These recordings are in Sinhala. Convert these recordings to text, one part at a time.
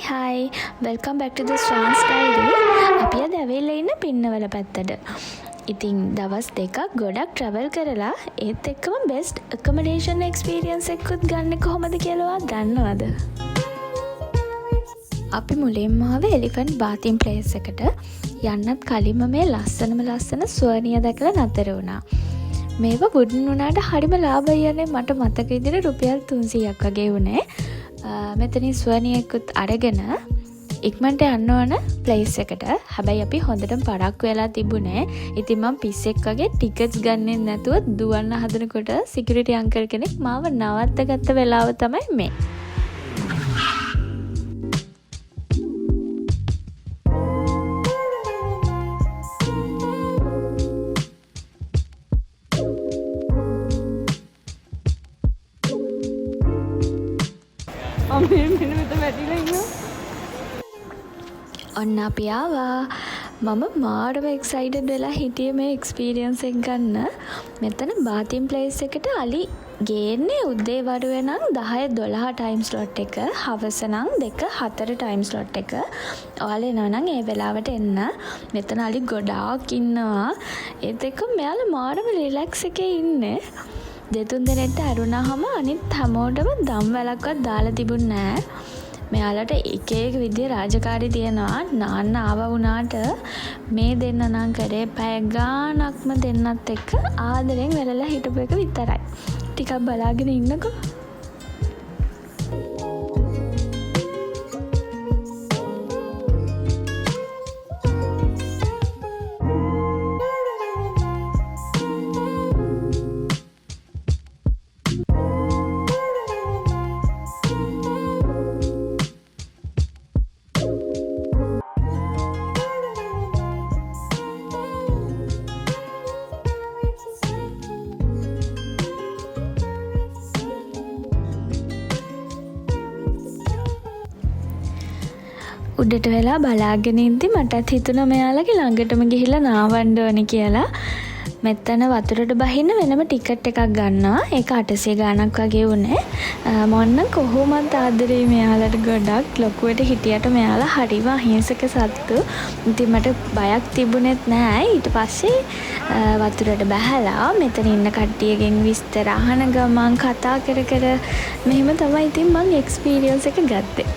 Hi, welcome back to the Swan's Diary. අපි අද ඇවිල්ලා ඉන්න පින්නවල පැත්තට. ඉතින් දවස් දෙකක් ගොඩක් travel කරලා ඒත් එක්කම best accommodation experience එකකුත් ගන්න කොහොමද කියලා දන්නවද? අපි මුලින්ම ආවේ elephant bathing place එකට. යන්නත් කලින්ම මේ ලස්සන ස්වර්ණිය දැකලා නතර වුණා. මේව wooden වුණාට හරිම ලාභයි යන්නේ මට මතක විදිහට රුපියල් 300ක් වගේ වුණේ. මෙතනින් ස්වර්ණියකුත් අරගෙන ඉක්මනට යන්න ඕන ප්ලේස් එකට. හැබැයි අපි හොඳටම පරක්කු වෙලා තිබුණේ. ඉතින් මම පිස්සෙක් වගේ ටිකට්ස් ගන්නෙ නැතුව දුවන්න හදනකොට සිකියුරිටි අංකල් කෙනෙක් මාව නවත්තගත්ත වෙලාව තමයි මේ. ඔන්න අපි ආවා. මම මාරම එක්සයිටඩ් වෙලා හිටියේ මේ එක්ස්පීරියන්ස් එක ගන්න. මෙතන බාතින් ප්ලේස් එකට අලි ගේන්නේ උදේ වරුවේ නම් 10-12 ටයිම් ස්ලොට් එක, හවස නම් 2-4 ටයිම් ස්ලොට් එක. ඔයාලා එනවා නම් ඒ වෙලාවට එන්න. මෙතන අලි ගොඩාක් ඉන්නවා. ඒත් එක්ක මෙයාලා මාරම රිලැක්ස් එකේ ඉන්නේ. දෙතුන් දිනෙට ඇරුණාම අනිත් හැමෝටම දම් වැලක්වත් දාලා තිබුණේ නැහැ. මෙයාලට එක විදිහේ රාජකාරි තියෙනවා. නාන්න ආව වුණාට මේ දෙන්න නම් කරේ පැය ගාණක්ම දෙන්නත් එක්ක ආදරෙන් වෙලලා හිටපු එක විතරයි. ටිකක් බලාගෙන ඉන්නකෝ. උඩට වෙලා බලාගෙන ඉඳි මටත් හිතුණා මෙයාලගේ ළඟටම ගිහිල්ලා නාවන්න ඕනි කියලා. මෙතන වතුරට බහින්න වෙනම ටිකට් එකක් ගන්නවා. ඒක 800 ගාණක් වගේ වුණේ. මොන්න කොහොමද ආදරේ මෙයාලට ගොඩක් ලොකුවට හිටියට මෙයාලා හරිම අහිංසක සත්තු. ඉතින් මට බයක් තිබුණෙත් නෑ. ඊට පස්සේ වතුරට බහැලා මෙතන ඉන්න කට්ටියගෙන් විස්තර අහන ගමන් කතා කර මෙහෙම තමයි ඉතින් මම එක්ස්පීරියන්ස් එක ගත්තේ.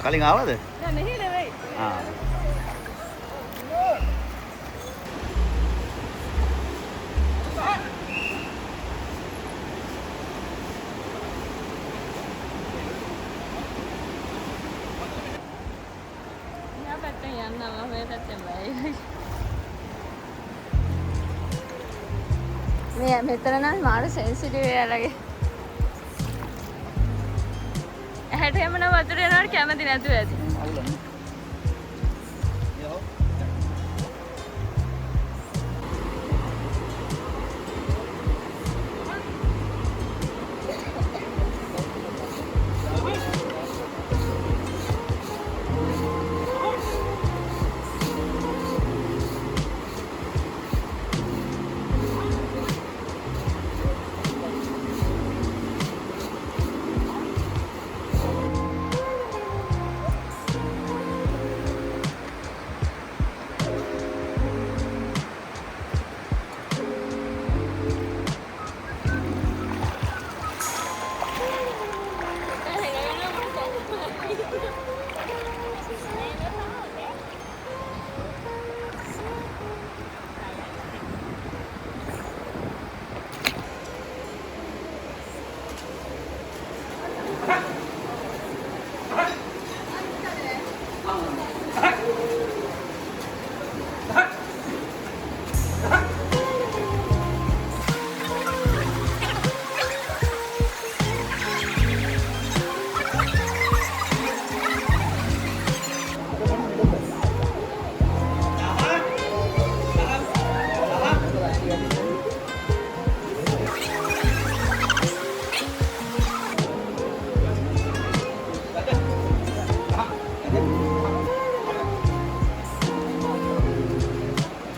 කලින් ආවද? නෑ නෙවෙයි. ආ. මෙයා පැත්තෙන් යන්නවා මේ පැත්තෙන් බයි. මේ මෙතන නම් මාර සෙන්සිටිව් එයාලගේ. ඇහැට එමන වතුර යනවට කැමති නැතුව ඇති.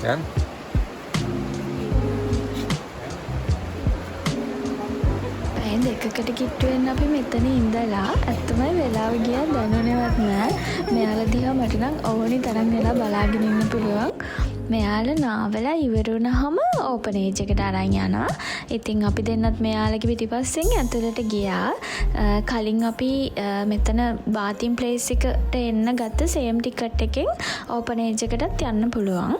Kan? පැය දෙකකට කිට්ටුවෙන් අපි මෙතන ඉඳලා ඇත්තමයි වෙලාව ගියා දැනුනේවත් නෑ. මෙයාලා දිහා මට නම් ඕනි තරම් වෙලා බලාගෙන ඉන්න පුළුවන්. මෙයාලා නාවලා ඉවර වුණාම ඕපන් ඒජ් එකට අරන් යනවා. ඉතින් අපි දෙන්නත් මෙයාලගේ පිටිපස්සෙන් ඇතුළට ගියා. කලින් අපි මෙතන බාතින් ප්ලේස් එකට එන්න ගත්ත සේම් ටිකට් එකෙන් ඕපන් ඒජ් එකටත් යන්න පුළුවන්.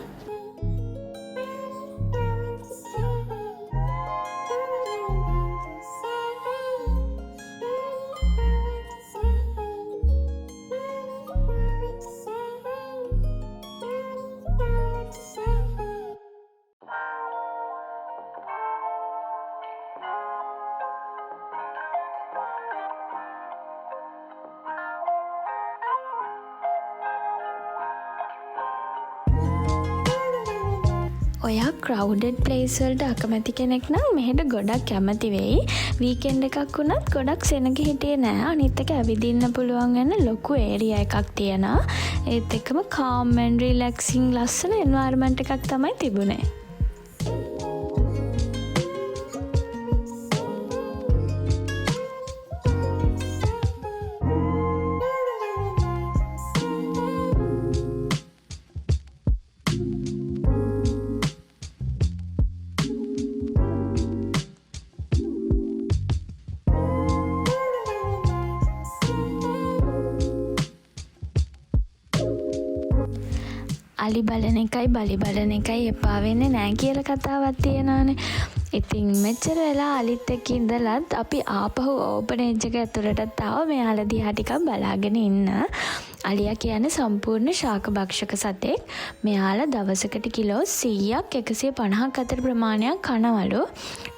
ඔයා ක්‍රවුඩඩ් ප්ලේස් වලට අකමැති කෙනෙක් නම් මෙහෙට ගොඩක් කැමති වෙයි. වීකෙන්ඩ් එකක් වුණත් ගොඩක් සෙනග හිටියේ නෑ. අනිත් එක ඇවිදින්න පුළුවන් වෙන ලොකු ඒරියා එකක් තියෙනවා. ඒත් එක්කම කාම් ඇන්ඩ් රිලැක්සිං ලස්සන එන්වයරන්මන්ට් එකක් තමයි තිබුණේ. අලි බලන එකයි බලි බලන එකයි එපා වෙන්නේ නෑ කියලා කතාවක් තියෙනවානේ. ඉතින් මෙච්චර වෙලා අලිත් එක්ක ඉඳලත් අපි ආපහු ඕපන් ඒජ් එක ඇතුළටත් ආව මෙයාලා දිහා ටිකක් බලාගෙන ඉන්න. අලියා කියන්නේ සම්පූර්ණ ශාක භක්ෂක සතෙක්. මෙයාලා දවසකට කිලෝ 100ක් 150ක් අතර ප්‍රමාණයක් කනවලු.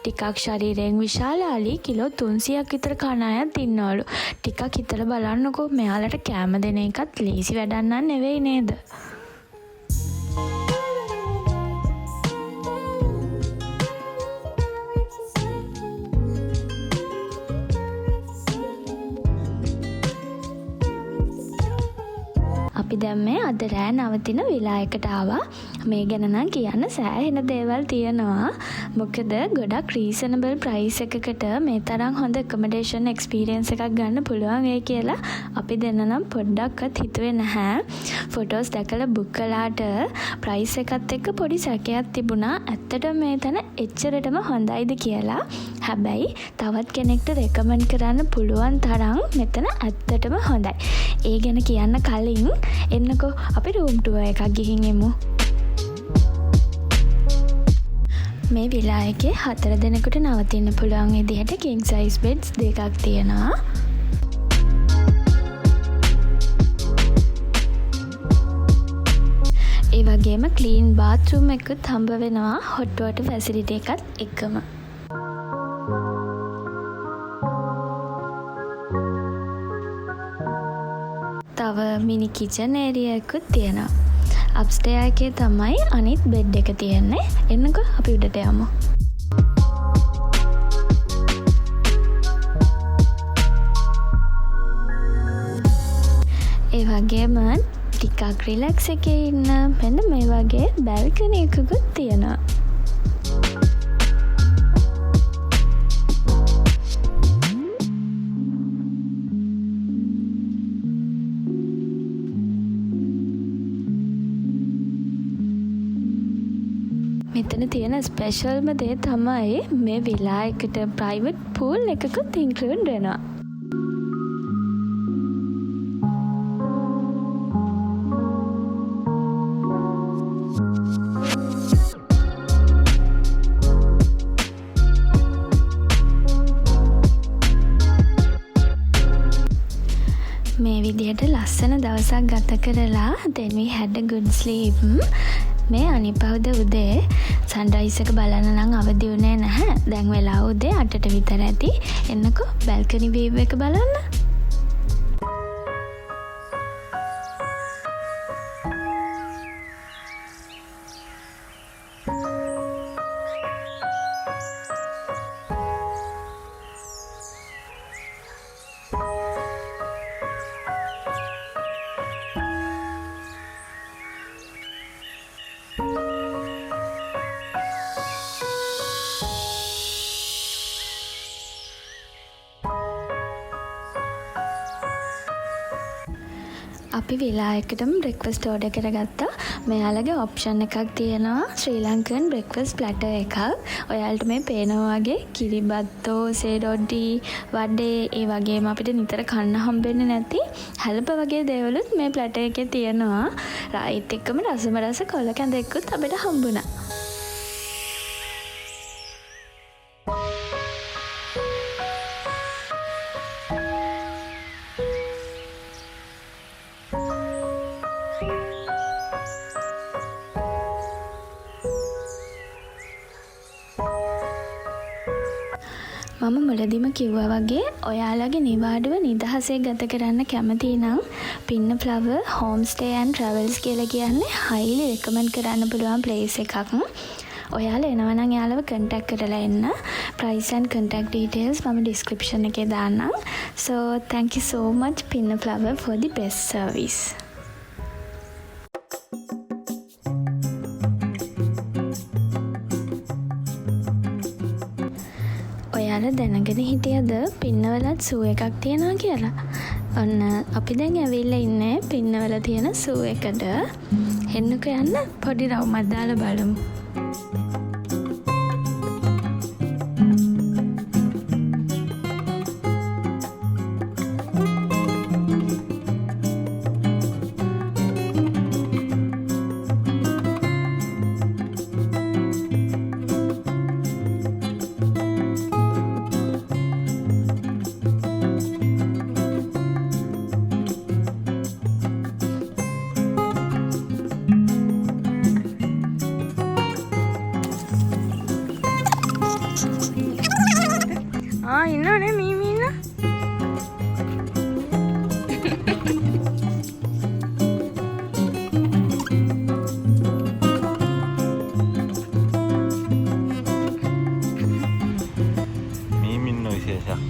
ටිකක් ශරීරයෙන් විශාල අලි කිලෝ 300ක් විතර කන අයත් ඉන්නවලු. ටිකක් හිතලා බලන්නකෝ මෙයාලට කෑම දෙන එකත් ලීසි වැඩක් නන් නෙවෙයි නේද? අපි දැන් මේ අද රෑ නවතින විලායකට ආවා. මේ ගැන නම් කියන්න සෑහෙන දේවල් තියෙනවා. මොකද ගොඩක් රීසනබල් ප්‍රයිස් එකකට මේ තරම් හොඳ ඇකොමඩේෂන් එක්ස්පීරියන්ස් එකක් ගන්න පුළුවන් වෙයි කියලා අපි දෙන්න නම් පොඩ්ඩක්වත් හිතුවේ නැහැ. ෆොටෝස් දැකලා බුක් කළාට ප්‍රයිස් එකත් එක්ක පොඩි සැකයක් තිබුණා. ඇත්තටම මේ තැන එච්චරටම හොඳයිද කියලා. හැබැයි තවත් කෙනෙක්ට රෙකමන්ඩ් කරන්න පුළුවන් තරම් මෙතන ඇත්තටම හොඳයි. ඒ ගැන කියන්න කලින් එන්නකෝ අපි රූම් ටුවර් එකක් ගිහින් එමු. මේ විලා එකේ 4 දෙනෙකුට නවතින්න පුළුවන් විදිහට කිං සයිස් බෙඩ්ස් දෙකක් තියෙනවා. ඒ වගේම ක්ලීන් බාත්රූම් එකකුත් හම්බ වෙනවා හොට් වෝටර් ෆැසිලිටි එකත් එක්කම. තව මිනි කිචන් ඒරියා එකකුත් තියෙනවා. අප්ස්ටෙයාර් එකේ තමයි අනිත් බෙඩ් එක තියෙන්නේ. එන්නකෝ අපි උඩට යමු. ඒ වගේම ටිකක් රිලැක්ස් එකේ ඉන්න මෙන්න මේ වගේ බැල්කනි එකකුත් තියෙනවා. මෙතන තියෙන ස්පෙෂල්ම දේ තමයි මේ විලා එකට ප්‍රයිවට් පූල් එකකුත් ඉන්ක්ලූඩ් වෙනවා. මේ විදිහට ලස්සන දවසක් ගත කරලා then we had a good sleep. මේ අනිපවුද උදේ සන්රයිස් එක බලන්න නම් අවදි වුණේ නැහැ. දැන් වෙලාව උදේ 8ට විතර ඇති. එන්නකෝ බැල්කනි වීව් එක බලන්න. අපි විලායකටම බ්‍රෙක්ෆාස්ට් ඕඩර් කරගත්තා. මෙයාලගේ ඔප්ෂන් එකක් තියෙනවා ශ්‍රී ලංකන් බ්‍රෙක්ෆාස්ට් ප්ලැටර් එකක්. ඔයාලට මේ පේනවා වගේ කිරිබත්තෝ, සේරොඩ්ඩි, වඩේ ඒ වගේම අපිට නිතර කන්න හම්බෙන්නේ නැති හැලප වගේ දේවලුත් මේ ප්ලැටර් එකේ තියෙනවා. රයිත් එක්කම රසම රස කොළ කැඳෙක්කුත් අපිට හම්බුණා. මම මුලදිම කිව්වා වගේ ඔයාලගේ නිවාඩුව නිදහසේ ගත කරන්න කැමති නම් පින්න flower home stay and travels කියලා කියන්නේ highly recommend කරන්න පුළුවන් place එකක්. ඔයාලා එනවා නම් යාළුව contact කරලා එන්න. price and contact details මම description එකේ දාන්නම්. So thank you so much පින්න flower for the best service. ඔයාලා දැනගෙන හිටියද පින්නවලත් සූ එකක් තියෙනවා කියලා? ඔන්න අපි දැන් ඇවිල්ලා ඉන්නේ පින්නවල තියෙන සූ එකට. එන්නකෝ යන්න පොඩි රවුමක් දාලා බලමු. ඉන්නවනේ මීමි ඉන්න. මීමි ඉන්න විශේෂයක්.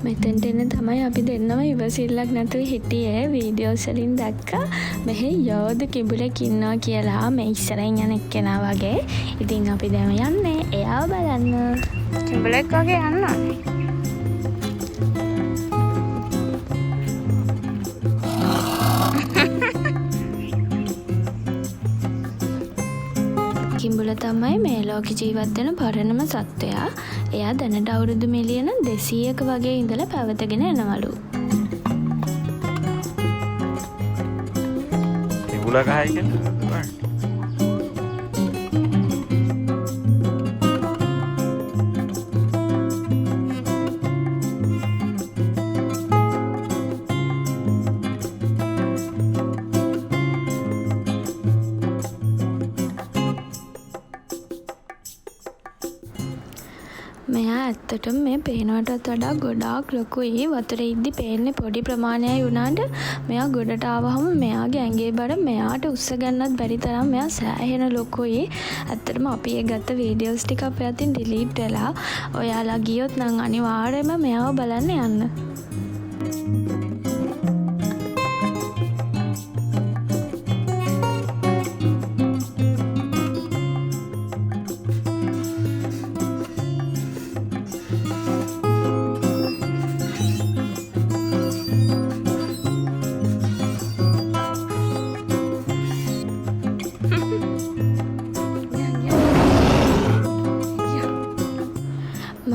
මෙතෙන්ට එන්න තමයි අපි දෙන්නම ඉවසිල්ලක් නැතුව හිටියේ. වීඩියෝස් වලින් දැක්කා මෙහි යෝධ කිඹුලෙක් ඉන්නවා කියලා මේ ඉස්සරහින් යන එක්කෙනා වගේ. ඉතින් අපි දැන් යන්නේ එයාව බලන්න. කිඹුලෙක් වගේ යනවා. කිඹුල තමයි මේ ලෝකේ ජීවත් වෙන පරණම සත්වයා. එයා දැනට අවුරුදු මිලියන 200ක වගේ ඉඳලා පැවතගෙන එනවලු. කිඹුලා ගහයි කියන්නේ. මෙයා ඇත්තටම මේ පේනවටත් වඩා ගොඩාක් ලොකුයි. වතුරේ ඉද්දි පේන්නේ පොඩි ප්‍රමාණයයි වුණාට මෙයා ගොඩට ආවහම මෙයාගේ ඇඟේ බර මෙයාට උස්ස ගන්නත් බැරි තරම් මෙයා සෑහෙන ලොකුයි. ඇත්තටම අපි ඒ ගත්ත වීඩියෝස් ටික අපේ අතින් ඩිලීට් වෙලා. ඔයාලා ගියොත් නම් අනිවාර්යයෙන්ම මෙයාව බලන්න යන්න.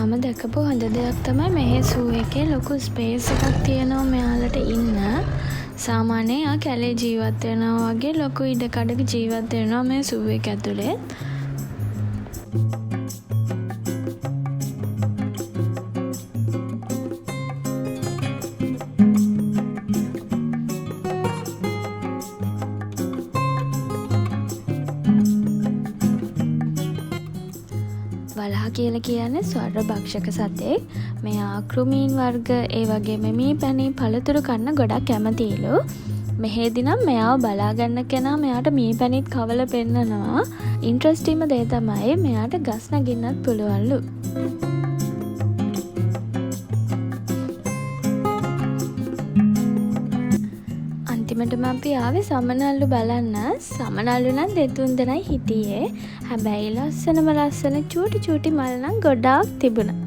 මම දැකපු හොඳ දෙයක් තමයි මෙහි සූ එකේ ලොකු ස්පේස් එකක් තියෙනවා මෙයාලට ඉන්න. සාමාන්‍යයෙන් යා කැලේ ජීවත් වෙනවා වගේ ලොකු ඉඩකඩක ජීවත් වෙනවා මේ සූ එක ඇතුලේ. වලහ කියලා කියන්නේ ස්වර්ණ භක්ෂක සතෙක්. මෙයා කෘමීන් වර්ග ඒ වගේම මී පැණි පළතුරු කන්න ගොඩක් කැමතිලු. මෙහෙදි නම් මෙයාව බලා ගන්න කෙනා මෙයාට මී පැණිත් කවලා පෙන්නනවා. ඉන්ට්‍රස්ටිංම දේ තමයි මෙයාට ගස් නගින්නත් පුළුවන්ලු. අන්තිමටම අපි ආවේ සමනල්ලු බලන්න. සමනල්ලු නම් දෙතුන් දෙනයි හිටියේ. හැබැයි ලස්සන චූටි මල් නම් ගොඩාක් තිබුණා.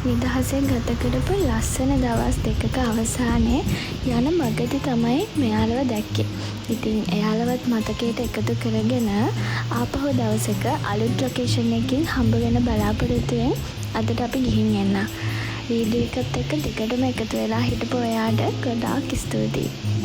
නිදහසේ ගත කරපු ලස්සන දවස් දෙකක අවසානයේ යන මගදී තමයි මෙයාලව දැක්කේ. ඉතින් එයාලවත් මතකයට එකතු කරගෙන ආපහු දවසක අලුත් ලොකේෂන් එකකින් හම්බ වෙන බලාපොරොත්තුවෙන් අදට අපි ගිහින් එන්න. වීඩියෝ එකත් එක්ක දිගටම එකතු වෙලා හිටපු ඔයාට ගොඩාක් ස්තුතියි.